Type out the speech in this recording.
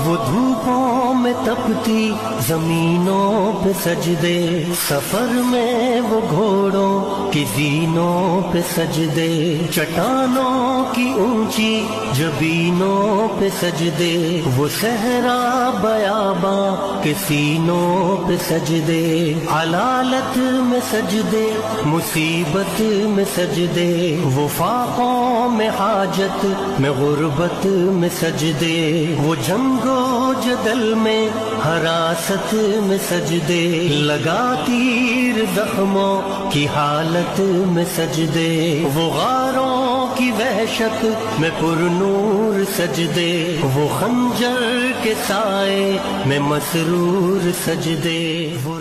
وہ دھوپوں میں تپتی زمینوں پہ سجدے، سفر میں وہ گھوڑوں کی زینوں پہ سجدے، چٹانوں کی اونچی جبینوں پہ سجدے، وہ صحرا بیاباں کے سینوں پہ سجدے، علالت میں سجدے، مصیبت میں سجدے، وہ فاقوں میں حاجت میں غربت میں سجدے، وہ جنگ و جدل میں حراست میں سجدے، لگا تیر زخموں کی حالت میں سجدے، وہ غاروں کی وحشت میں پر نور سجدے، وہ خنجر کے سائے میں مسرور سجدے، وہ